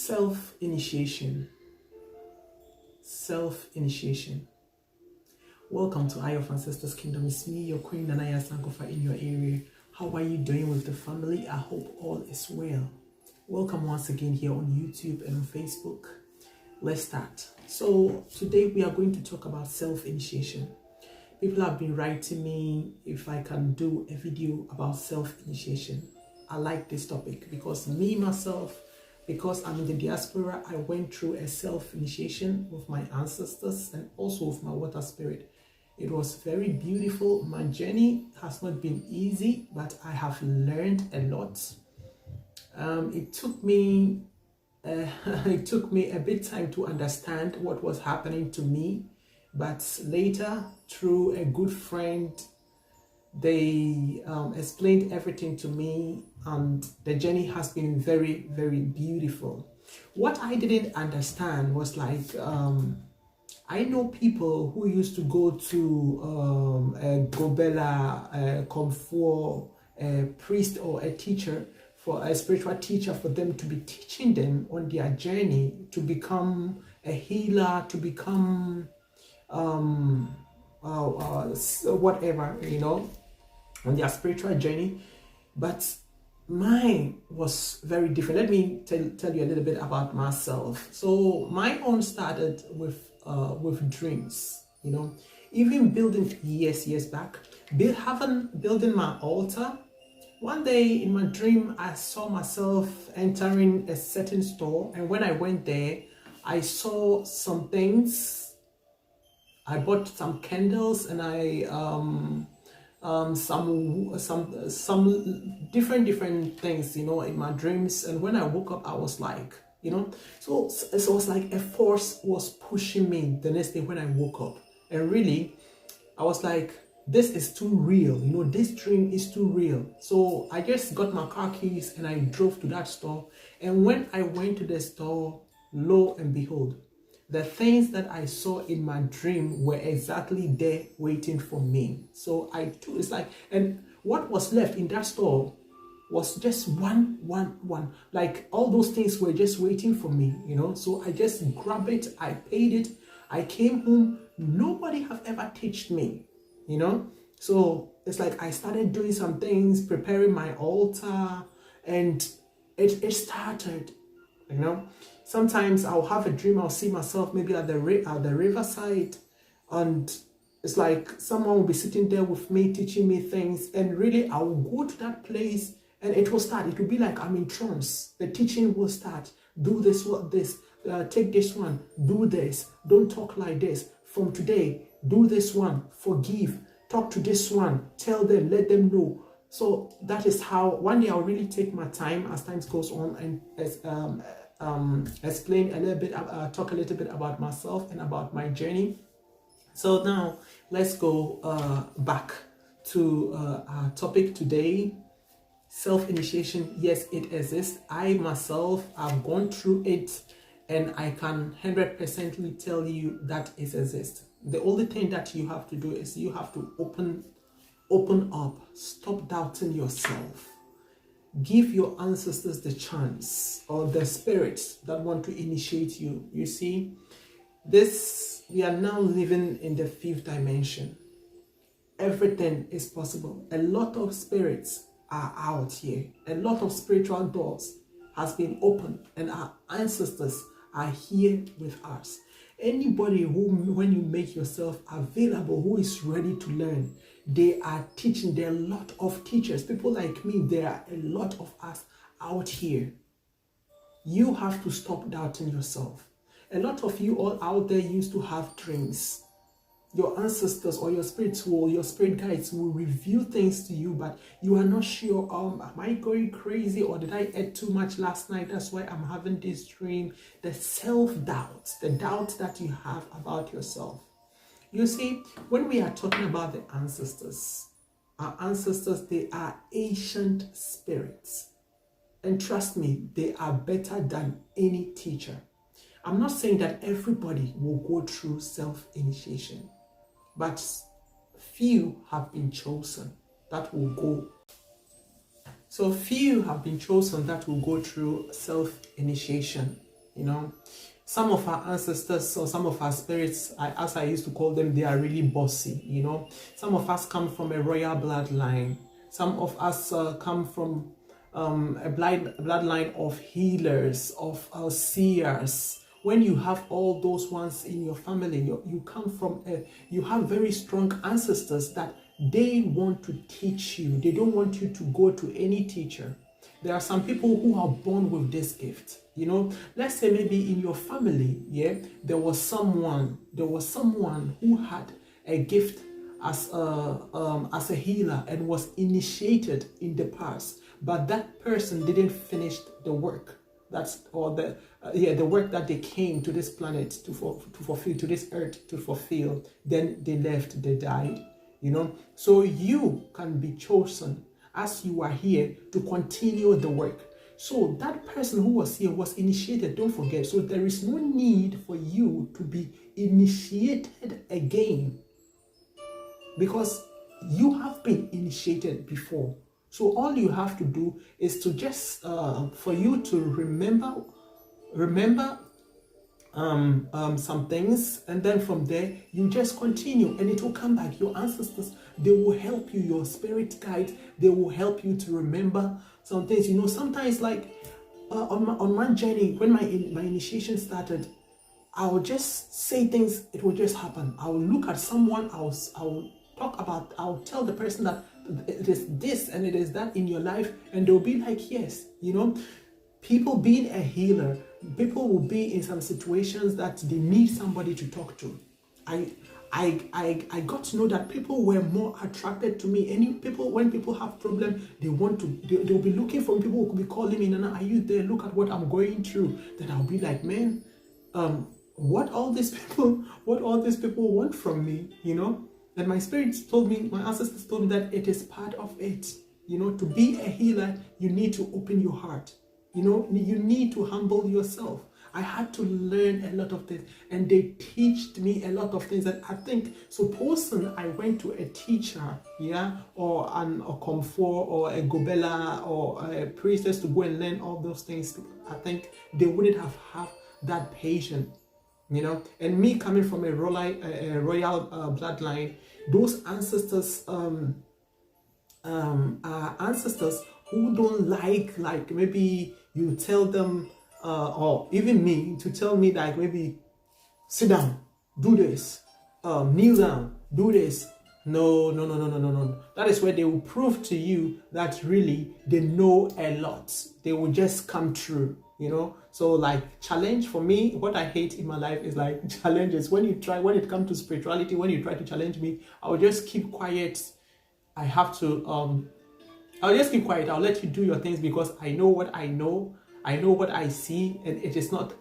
Self-initiation. Self-initiation. Welcome to Eye of Ancestors Kingdom. It's me, your Queen Nanaya Sankofa in your area. How are you doing with the family? I hope all is well. Welcome once again here on YouTube and on Facebook. Let's start. So today we are going to talk about self-initiation. People have been writing me if I can do a video about self-initiation. I like this topic because because I'm in the diaspora, I went through a self-initiation with my ancestors and also with my water spirit. It was very beautiful. My journey has not been easy, but I have learned a lot. It took me a bit time to understand what was happening to me, but later, through a good friend, they explained everything to me, and the journey has been very, very beautiful. What I didn't understand was like, I know people who used to go to a Gobela, a Comfort, a priest or a teacher, for a spiritual teacher, for them to be teaching them on their journey to become a healer, to become whatever, on their spiritual journey. But mine was very different. Let me tell you a little bit about myself. So my own started with dreams, even building years back, building my altar. One day in my dream, I saw myself entering a certain store, and when I went there, I saw some things. I bought some candles, and I some different things, in my dreams. And when I woke up, I was like, so it was like a force was pushing me the next day when I woke up. And really, I was like, this is too real, this dream is too real. So I just got my car keys and I drove to that store. And when I went to the store, lo and behold, the things that I saw in my dream were exactly there waiting for me. So it's like, and what was left in that store was just one. Like all those things were just waiting for me, So I just grabbed it, I paid it, I came home. Nobody have ever taught me, So it's like I started doing some things, preparing my altar, and it started, Sometimes I'll have a dream, I'll see myself maybe at the riverside, and it's like someone will be sitting there with me, teaching me things, and really I will go to that place and it will start. It will be like I'm in trance. The teaching will start. Do this, take this one, do this, don't talk like this. From today, do this one, forgive, talk to this one, tell them, let them know. So that is how one day I'll really take my time as time goes on and explain a little bit, talk a little bit about myself and about my journey. So now let's go back to our topic today. Self-initiation. Yes, it exists. I myself have gone through it, and I can 100% tell you that it exists. The only thing that you have to do is you have to open up, stop doubting yourself. Give your ancestors the chance, or the spirits that want to initiate you. You see, we are now living in the 5th dimension. Everything is possible. A lot of spirits are out here. A lot of spiritual doors has been opened, and our ancestors are here with us. Anybody when you make yourself available, who is ready to learn, they are teaching. There are a lot of teachers, people like me. There are a lot of us out here. You have to stop doubting yourself. A lot of you all out there used to have dreams. Your ancestors or your spirit guides will reveal things to you, but you are not sure, am I going crazy, or did I eat too much last night? That's why I'm having this dream. The self-doubt, the doubt that you have about yourself. You see, when we are talking about the ancestors, our ancestors, they are ancient spirits. And trust me, they are better than any teacher. I'm not saying that everybody will go through self-initiation, but few have been chosen that will go. So few have been chosen that will go through self-initiation. You know, some of our ancestors or some of our spirits, as I used to call them, they are really bossy. You know, some of us come from a royal bloodline. Some of us come from a bloodline of healers, of seers. When you have all those ones in your family, you come from you have very strong ancestors that they want to teach you. They don't want you to go to any teacher. There are some people who are born with this gift. You know, let's say maybe in your family, yeah, there was someone who had a gift as a healer and was initiated in the past, but that person didn't finish the work. The work that they came to this planet to fulfill, to this earth to fulfill. Then they left, they died. You know, so you can be chosen as you are here to continue the work. So that person who was here was initiated, don't forget. So there is no need for you to be initiated again, because you have been initiated before. So all you have to do is to just for you to remember some things, and then from there you just continue and it will come back. Your ancestors, they will help you. Your spirit guides, they will help you to remember some things. You know, sometimes like on my journey, when my initiation started, I would just say things, it will just happen. I will look at someone, I will tell the person that it is this and it is that in your life, and they'll be like, yes. You know, people being a healer, people will be in some situations that they need somebody to talk to. I got to know that people were more attracted to me. When people have problems, they'll be looking for people who could be calling me, Nana, are you there? Look at what I'm going through. Then I'll be like, man, what all these people want from me, you know? And my spirits told me, my ancestors told me that it is part of it. You know, to be a healer, you need to open your heart. You know, you need to humble yourself. I had to learn a lot of things, and they taught me a lot of things that I think, supposing I went to a teacher, yeah, or a comfort or a gobela or a priestess to go and learn all those things, I think they wouldn't have that patience, you know. And me coming from a royal bloodline, those ancestors are ancestors who don't like maybe you tell them, or even me, to tell me like maybe sit down, do this, kneel down, do this. No. That is where they will prove to you that really they know a lot. They will just come true, you know. So like challenge for me, what I hate in my life is like challenges. When it comes to spirituality, when you try to challenge me, I will just keep quiet. I'll just keep quiet. I'll let you do your things because I know what I know. I know what I see, and it is not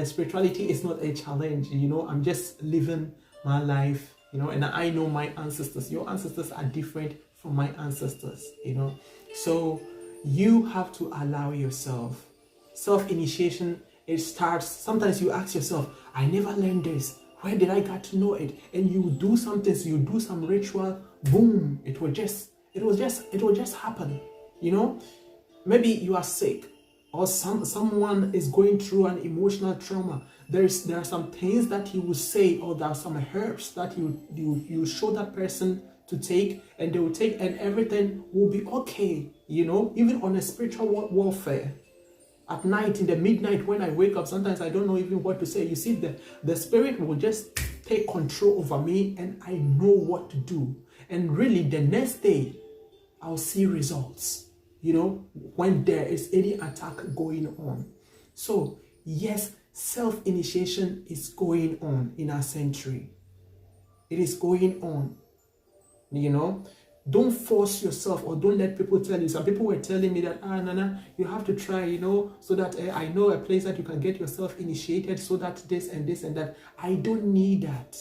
spirituality is not a challenge, you know. I'm just living my life, you know, and I know my ancestors. Your ancestors are different from my ancestors, you know. So you have to allow yourself. Self-initiation, it starts, sometimes you ask yourself, I never learned this. Where did I get to know it? And you do something, so you do some ritual, boom, it will just happen, you know. Maybe you are sick, or someone is going through an emotional trauma. There are some things that you will say, or there are some herbs that you show that person to take, and they will take, and everything will be okay, you know. Even on a spiritual warfare, at night, in the midnight, when I wake up, sometimes I don't know even what to say. You see, the spirit will just take control over me, and I know what to do. And really, the next day, I'll see results, you know, when there is any attack going on. So yes, self-initiation is going on in our century. It is going on, you know. Don't force yourself, or don't let people tell you. Some people were telling me that, Nana, you have to try, you know, so that I know a place that you can get yourself initiated, so that this and this and that. I don't need that.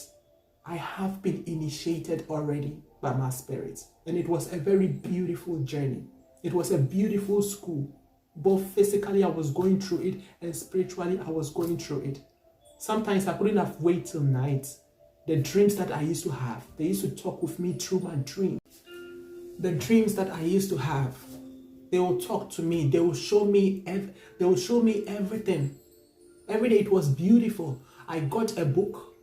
I have been initiated already by my spirit. And it was a very beautiful journey. It was a beautiful school. Both physically, I was going through it, and spiritually, I was going through it. Sometimes I couldn't have waited till night. The dreams that I used to have, they used to talk with me through my dreams. The dreams that I used to have, They will talk to me. They will show me. They will show me everything. Every day it was beautiful. I got a book.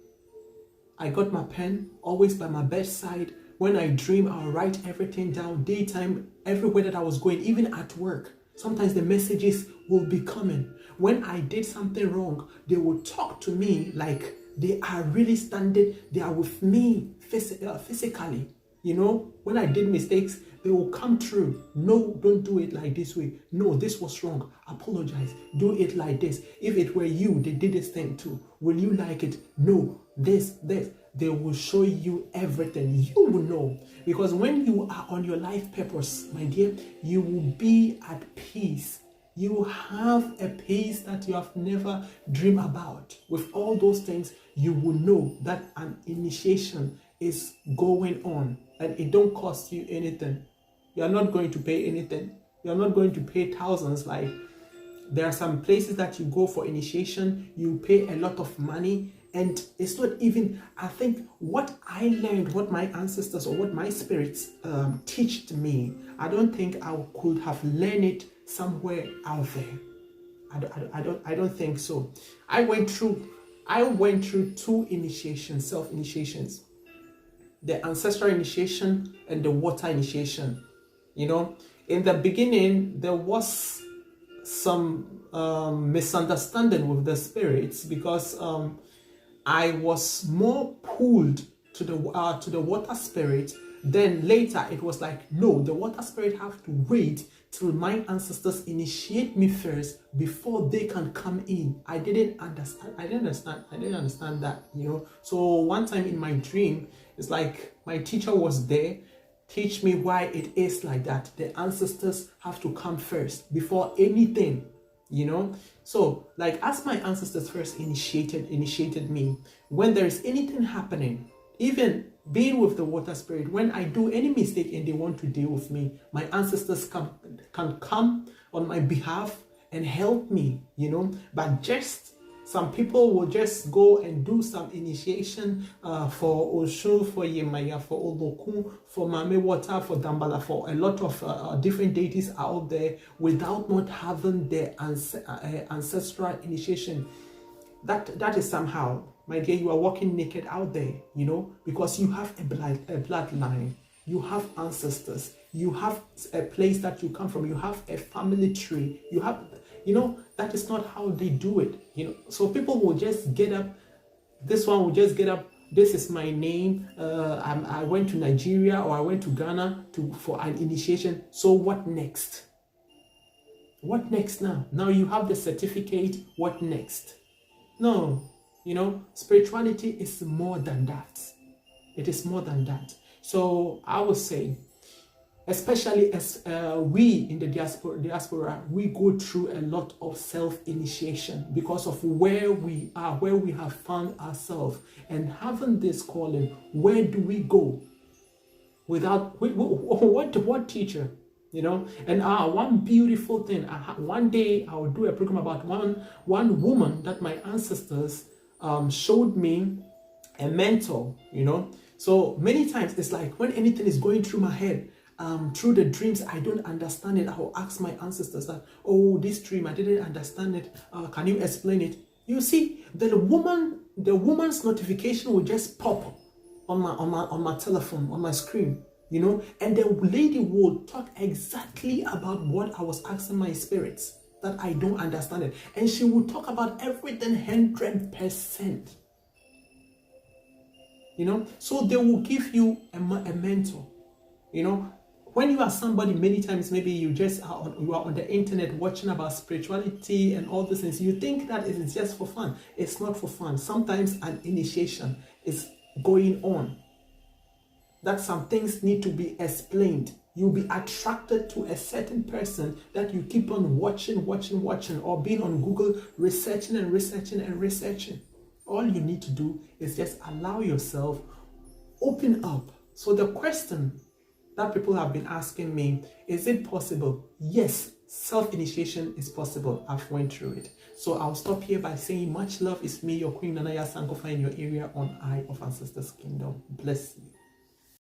I got my pen always by my bedside. When I dream, I'll write everything down. Daytime, everywhere that I was going, even at work. Sometimes the messages will be coming. When I did something wrong, they will talk to me like they are really standing. They are with me physically. You know, when I did mistakes, they will come through. No, don't do it like this way. No, this was wrong. Apologize. Do it like this. If it were you, they did this thing too. Will you like it? No, this. They will show you everything. You will know. Because when you are on your life purpose, my dear, you will be at peace. You have a peace that you have never dreamed about. With all those things, you will know that an initiation is going on and it don't cost you anything. You are not going to pay anything. You are not going to pay thousands. Like, there are some places that you go for initiation, you pay a lot of money, and it's not even, I think what I learned, what my ancestors or what my spirits taught me, I don't think I could have learned it somewhere out there. I don't think so. I went through 2 initiations, self-initiations. The ancestral initiation and the water initiation. You know, in the beginning, there was some misunderstanding with the spirits because I was more pulled to the water spirit. Then later it was like, no, the water spirit have to wait till my ancestors initiate me first before they can come in. I didn't understand that, you know. So one time in my dream, it's like my teacher was there, teach me why it is like that. The ancestors have to come first before anything, you know. So like, as my ancestors first initiated me, when there is anything happening, even being with the water spirit, when I do any mistake and they want to deal with me, my ancestors can come on my behalf and help me, you know. But just some people will just go and do some initiation for Osho, for Yemaya, for Olokun, for Mame Water, for Dambala, for a lot of different deities out there without not having their ancestral initiation. That is somehow, my dear, you are walking naked out there, you know, because you have a bloodline, you have ancestors, you have a place that you come from, you have a family tree, you have, you know, that is not how they do it, you know. So people will just get up, this one will just get up, this is my name, I went to Nigeria or I went to Ghana for an initiation, so what next? What next now? Now you have the certificate, what next? No, you know, spirituality is more than that. It is more than that. So I would say, especially as we in the diaspora, we go through a lot of self-initiation because of where we are, where we have found ourselves, and having this calling. Where do we go without what teacher? You know, and one beautiful thing, one day I will do a program about one woman that my ancestors showed me, a mentor, you know. So many times it's like when anything is going through my head, through the dreams, I don't understand it, I will ask my ancestors that, oh, this dream, I didn't understand it, can you explain it? You see, the woman's notification will just pop on my telephone, on my screen. You know, and the lady will talk exactly about what I was asking my spirits, that I don't understand it. And she will talk about everything 100%. You know, so they will give you a mentor. You know, when you are somebody, many times maybe you are on the internet watching about spirituality and all these things, you think that it is just for fun. It's not for fun. Sometimes an initiation is going on, that some things need to be explained. You'll be attracted to a certain person that you keep on watching, or being on Google, researching. All you need to do is just allow yourself, open up. So the question that people have been asking me, is it possible? Yes, self-initiation is possible. I've went through it. So I'll stop here by saying much love is me, your Queen Nanaya Sankofa, in your area on Eye of Ancestors Kingdom. Bless you.